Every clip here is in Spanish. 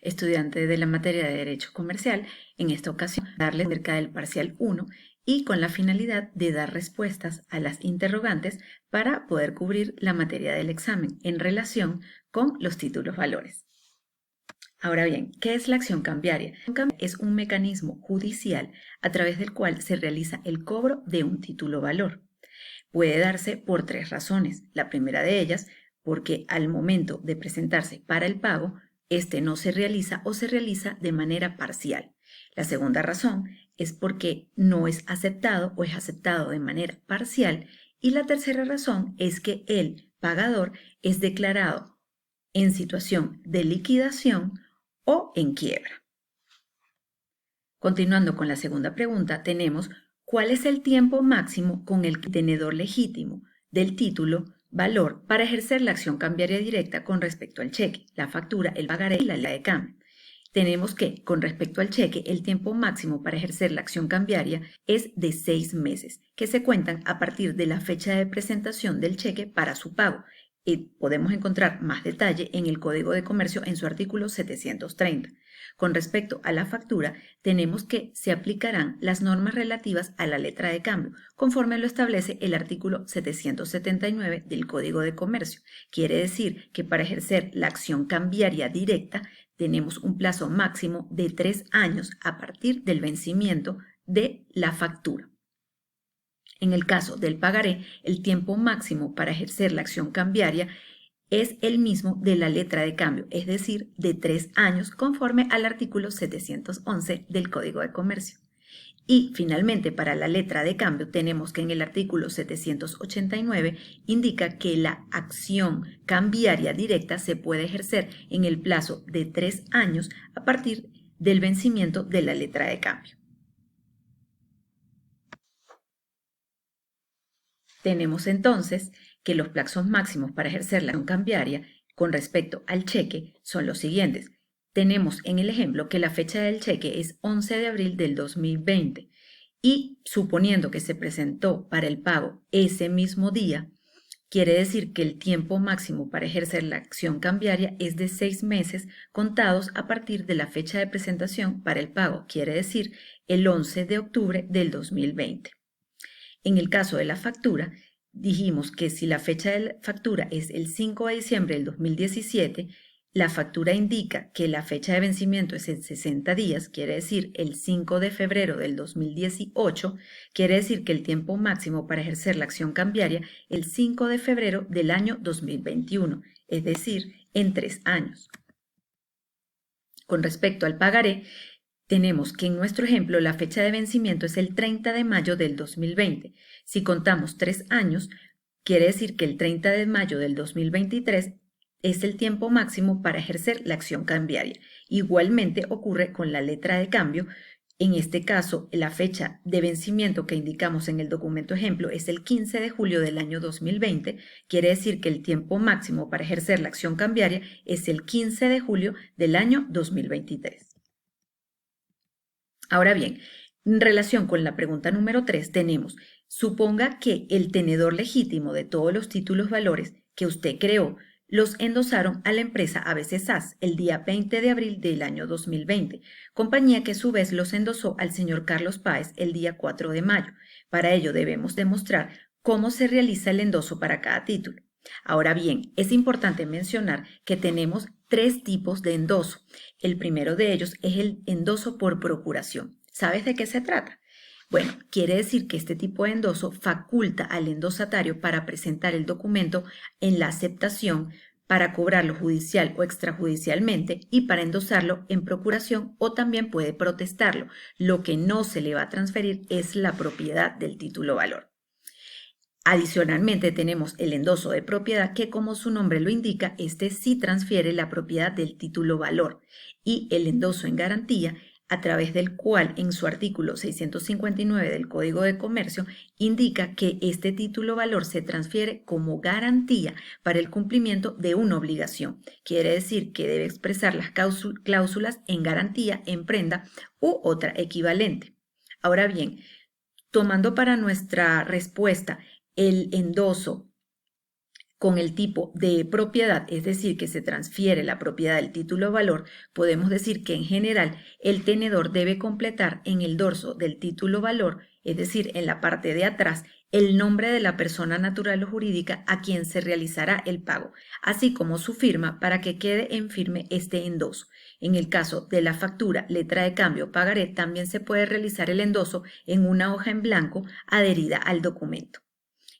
Estudiante de la materia de Derecho Comercial, en esta ocasión darles acerca del parcial 1 y con la finalidad de dar respuestas a las interrogantes para poder cubrir la materia del examen en relación con los títulos valores. Ahora bien, ¿qué es la acción cambiaria? Es un mecanismo judicial a través del cual se realiza el cobro de un título valor. Puede darse por tres razones. La primera de ellas, porque al momento de presentarse para el pago, este no se realiza o se realiza de manera parcial. La segunda razón es porque no es aceptado o es aceptado de manera parcial. Y la tercera razón es que el pagador es declarado en situación de liquidación o en quiebra. Continuando con la segunda pregunta, tenemos ¿cuál es el tiempo máximo con el que el tenedor legítimo del título valor para ejercer la acción cambiaria directa con respecto al cheque, la factura, el pagaré y la letra de cambio? Tenemos que, con respecto al cheque, el tiempo máximo para ejercer la acción cambiaria es de 6 meses, que se cuentan a partir de la fecha de presentación del cheque para su pago. Podemos encontrar más detalle en el Código de Comercio en su artículo 730. Con respecto a la factura, tenemos que se aplicarán las normas relativas a la letra de cambio, conforme lo establece el artículo 779 del Código de Comercio. Quiere decir que para ejercer la acción cambiaria directa, tenemos un plazo máximo de 3 años a partir del vencimiento de la factura. En el caso del pagaré, el tiempo máximo para ejercer la acción cambiaria es el mismo de la letra de cambio, es decir, de 3 años conforme al artículo 711 del Código de Comercio. Y finalmente, para la letra de cambio, tenemos que en el artículo 789 indica que la acción cambiaria directa se puede ejercer en el plazo de 3 años a partir del vencimiento de la letra de cambio. Tenemos entonces que los plazos máximos para ejercer la acción cambiaria con respecto al cheque son los siguientes. Tenemos en el ejemplo que la fecha del cheque es 11 de abril del 2020 y suponiendo que se presentó para el pago ese mismo día, quiere decir que el tiempo máximo para ejercer la acción cambiaria es de 6 meses contados a partir de la fecha de presentación para el pago, quiere decir el 11 de octubre del 2020. En el caso de la factura, dijimos que si la fecha de la factura es el 5 de diciembre del 2017, la factura indica que la fecha de vencimiento es en 60 días, quiere decir el 5 de febrero del 2018, quiere decir que el tiempo máximo para ejercer la acción cambiaria es el 5 de febrero del año 2021, es decir, en 3 años. Con respecto al pagaré, tenemos que en nuestro ejemplo la fecha de vencimiento es el 30 de mayo del 2020. Si contamos 3 años, quiere decir que el 30 de mayo del 2023 es el tiempo máximo para ejercer la acción cambiaria. Igualmente ocurre con la letra de cambio. En este caso, la fecha de vencimiento que indicamos en el documento ejemplo es el 15 de julio del año 2020. Quiere decir que el tiempo máximo para ejercer la acción cambiaria es el 15 de julio del año 2023. Ahora bien, en relación con la pregunta número 3 tenemos, suponga que el tenedor legítimo de todos los títulos valores que usted creó los endosaron a la empresa ABC SAS el día 20 de abril del año 2020, compañía que a su vez los endosó al señor Carlos Páez el día 4 de mayo. Para ello debemos demostrar cómo se realiza el endoso para cada título. Ahora bien, es importante mencionar que tenemos 3 tipos de endoso. El primero de ellos es el endoso por procuración. ¿Sabes de qué se trata? Bueno, quiere decir que este tipo de endoso faculta al endosatario para presentar el documento en la aceptación, para cobrarlo judicial o extrajudicialmente y para endosarlo en procuración o también puede protestarlo. Lo que no se le va a transferir es la propiedad del título valor. Adicionalmente tenemos el endoso de propiedad que, como su nombre lo indica, este sí transfiere la propiedad del título valor, y el endoso en garantía, a través del cual en su artículo 659 del Código de Comercio indica que este título valor se transfiere como garantía para el cumplimiento de una obligación. Quiere decir que debe expresar las cláusulas en garantía, en prenda u otra equivalente. Ahora bien, tomando para nuestra respuesta el endoso con el tipo de propiedad, es decir, que se transfiere la propiedad del título valor, podemos decir que en general el tenedor debe completar en el dorso del título valor, es decir, en la parte de atrás, el nombre de la persona natural o jurídica a quien se realizará el pago, así como su firma para que quede en firme este endoso. En el caso de la factura, letra de cambio, pagaré, también se puede realizar el endoso en una hoja en blanco adherida al documento.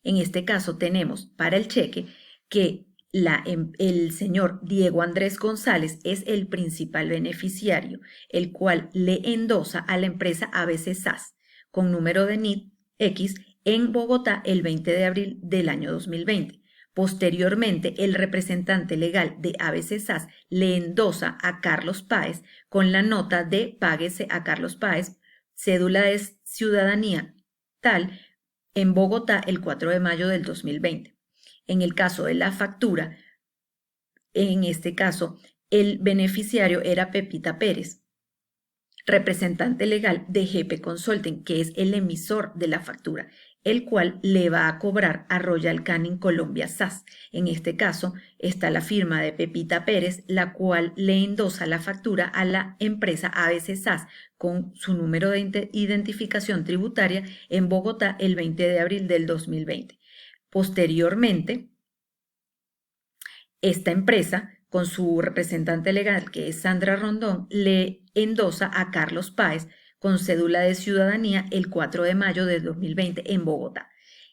En este caso tenemos para el cheque que el señor Diego Andrés González es el principal beneficiario, el cual le endosa a la empresa ABC SAS con número de NIT X en Bogotá el 20 de abril del año 2020. Posteriormente, el representante legal de ABC SAS le endosa a Carlos Páez con la nota de páguese a Carlos Páez, cédula de ciudadanía tal, en Bogotá el 4 de mayo del 2020. En el caso de la factura, en este caso, el beneficiario era Pepita Pérez, representante legal de GP Consulting, que es el emisor de la factura, el cual le va a cobrar a Royal Canin Colombia SAS. En este caso está la firma de Pepita Pérez, la cual le endosa la factura a la empresa ABC SAS con su número de identificación tributaria en Bogotá el 20 de abril del 2020. Posteriormente, esta empresa, con su representante legal, que es Sandra Rondón, le endosa a Carlos Páez con cédula de ciudadanía el 4 de mayo de 2020 en Bogotá.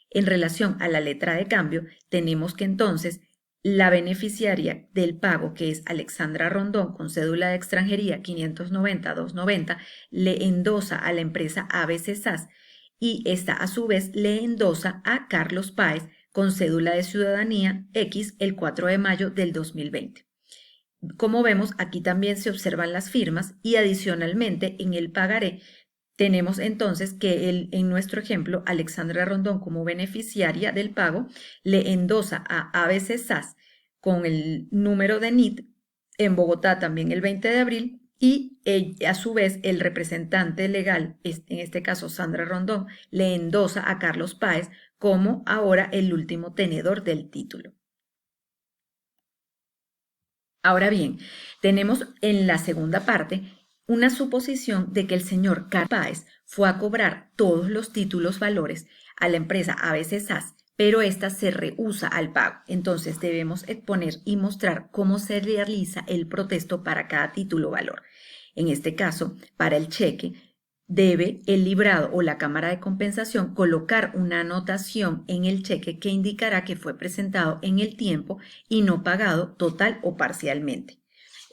En relación a la letra de cambio, tenemos que entonces la beneficiaria del pago, que es Alexandra Rondón, con cédula de extranjería 590-290, le endosa a la empresa ABC SAS y esta a su vez le endosa a Carlos Páez con cédula de ciudadanía X el 4 de mayo del 2020. Como vemos, aquí también se observan las firmas y adicionalmente en el pagaré tenemos entonces que en nuestro ejemplo, Alexandra Rondón como beneficiaria del pago le endosa a ABC SAS con el número de NIT en Bogotá también el 20 de abril y a su vez el representante legal, en este caso Sandra Rondón, le endosa a Carlos Páez como ahora el último tenedor del título. Ahora bien, tenemos en la segunda parte una suposición de que el señor Carlos Páez fue a cobrar todos los títulos valores a la empresa ABC SAS, pero ésta se rehúsa al pago. Entonces debemos exponer y mostrar cómo se realiza el protesto para cada título valor. En este caso, para el cheque, debe el librado o la cámara de compensación colocar una anotación en el cheque que indicará que fue presentado en el tiempo y no pagado total o parcialmente.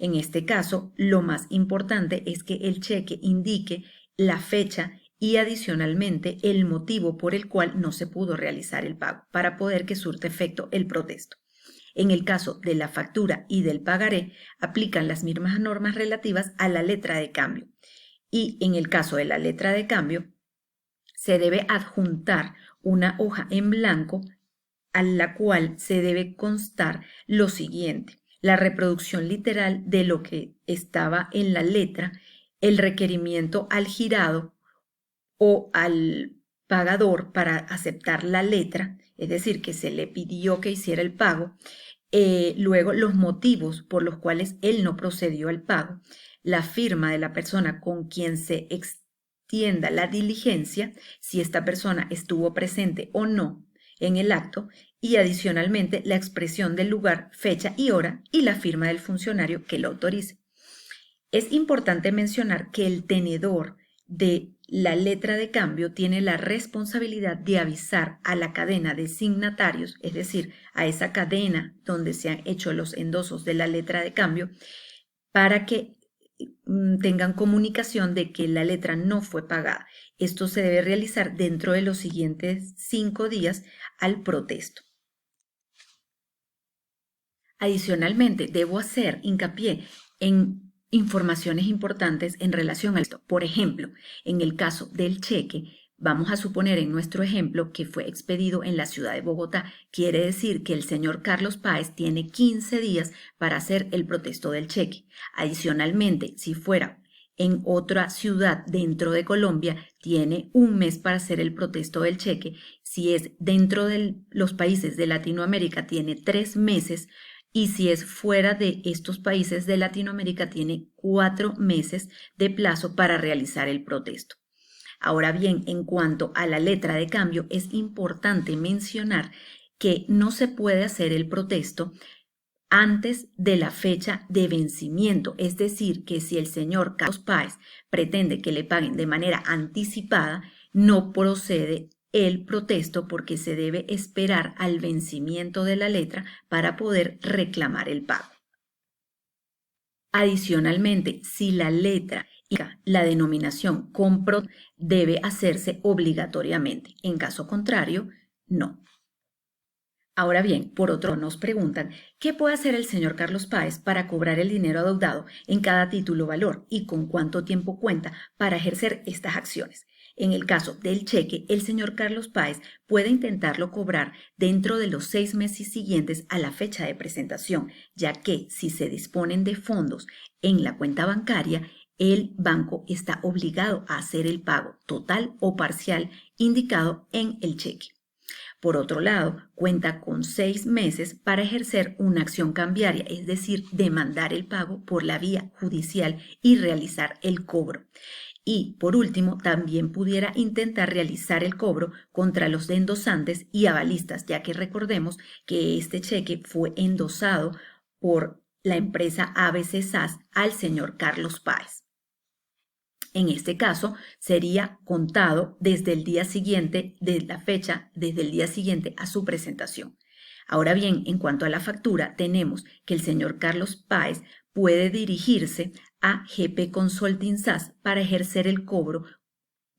En este caso, lo más importante es que el cheque indique la fecha y adicionalmente el motivo por el cual no se pudo realizar el pago para poder que surte efecto el protesto. En el caso de la factura y del pagaré, aplican las mismas normas relativas a la letra de cambio. Y en el caso de la letra de cambio, se debe adjuntar una hoja en blanco a la cual se debe constar lo siguiente: la reproducción literal de lo que estaba en la letra, el requerimiento al girado o al pagador para aceptar la letra, es decir, que se le pidió que hiciera el pago, luego los motivos por los cuales él no procedió al pago, la firma de la persona con quien se extienda la diligencia, si esta persona estuvo presente o no en el acto, y adicionalmente la expresión del lugar, fecha y hora y la firma del funcionario que lo autorice. Es importante mencionar que el tenedor de la letra de cambio tiene la responsabilidad de avisar a la cadena de signatarios, es decir, a esa cadena donde se han hecho los endosos de la letra de cambio, para que tengan comunicación de que la letra no fue pagada. Esto se debe realizar dentro de los siguientes 5 días al protesto. Adicionalmente, debo hacer hincapié en informaciones importantes en relación a esto. Por ejemplo, en el caso del cheque, vamos a suponer en nuestro ejemplo que fue expedido en la ciudad de Bogotá. Quiere decir que el señor Carlos Páez tiene 15 días para hacer el protesto del cheque. Adicionalmente, si fuera en otra ciudad dentro de Colombia, tiene un mes para hacer el protesto del cheque. Si es dentro de los países de Latinoamérica, tiene 3 meses. Y si es fuera de estos países de Latinoamérica, tiene 4 meses de plazo para realizar el protesto. Ahora bien, en cuanto a la letra de cambio, es importante mencionar que no se puede hacer el protesto antes de la fecha de vencimiento, es decir, que si el señor Carlos Páez pretende que le paguen de manera anticipada, no procede el protesto porque se debe esperar al vencimiento de la letra para poder reclamar el pago. Adicionalmente, si la letra y la denominación compro debe hacerse obligatoriamente, en caso contrario, no. Ahora bien, por otro nos preguntan, ¿qué puede hacer el señor Carlos Páez para cobrar el dinero adeudado en cada título valor y con cuánto tiempo cuenta para ejercer estas acciones? En el caso del cheque, el señor Carlos Páez puede intentarlo cobrar dentro de los 6 meses siguientes a la fecha de presentación, ya que si se disponen de fondos en la cuenta bancaria, el banco está obligado a hacer el pago total o parcial indicado en el cheque. Por otro lado, cuenta con 6 meses para ejercer una acción cambiaria, es decir, demandar el pago por la vía judicial y realizar el cobro. Y, por último, también pudiera intentar realizar el cobro contra los endosantes y avalistas, ya que recordemos que este cheque fue endosado por la empresa ABC SAS al señor Carlos Páez. En este caso, sería contado desde el día siguiente, de la fecha, desde el día siguiente a su presentación. Ahora bien, en cuanto a la factura, tenemos que el señor Carlos Páez puede dirigirse a GP Consulting SAS para ejercer el cobro,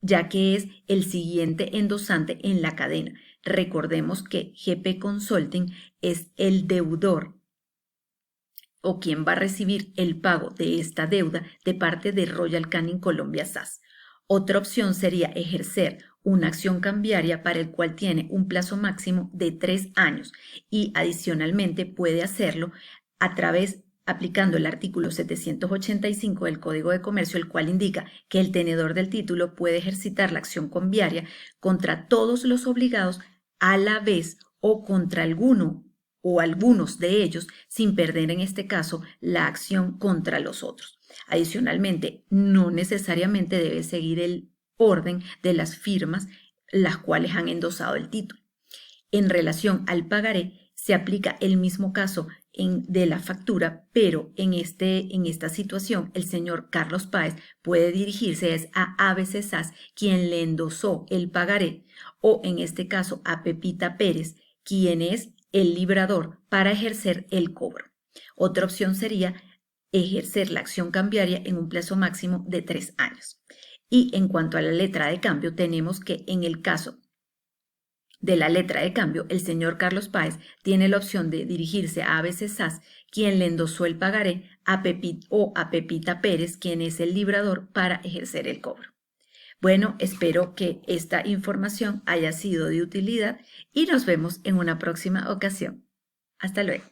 ya que es el siguiente endosante en la cadena. Recordemos que GP Consulting es el deudor o quien va a recibir el pago de esta deuda de parte de Royal Canin Colombia SAS. Otra opción sería ejercer una acción cambiaria para el cual tiene un plazo máximo de 3 años y adicionalmente puede hacerlo aplicando el artículo 785 del Código de Comercio, el cual indica que el tenedor del título puede ejercitar la acción cambiaria contra todos los obligados a la vez o contra alguno o algunos de ellos, sin perder en este caso la acción contra los otros. Adicionalmente, no necesariamente debe seguir el orden de las firmas las cuales han endosado el título. En relación al pagaré, se aplica el mismo caso de la factura, pero en esta situación el señor Carlos Páez puede dirigirse a ABC SAS, quien le endosó el pagaré, o en este caso a Pepita Pérez, quien es el librador para ejercer el cobro. Otra opción sería ejercer la acción cambiaria en un plazo máximo de 3 años. Y en cuanto a la letra de cambio, tenemos que en el caso de la letra de cambio, el señor Carlos Páez tiene la opción de dirigirse a ABC SAS, quien le endosó el pagaré, a Pepita Pérez, quien es el librador para ejercer el cobro. Bueno, espero que esta información haya sido de utilidad y nos vemos en una próxima ocasión. Hasta luego.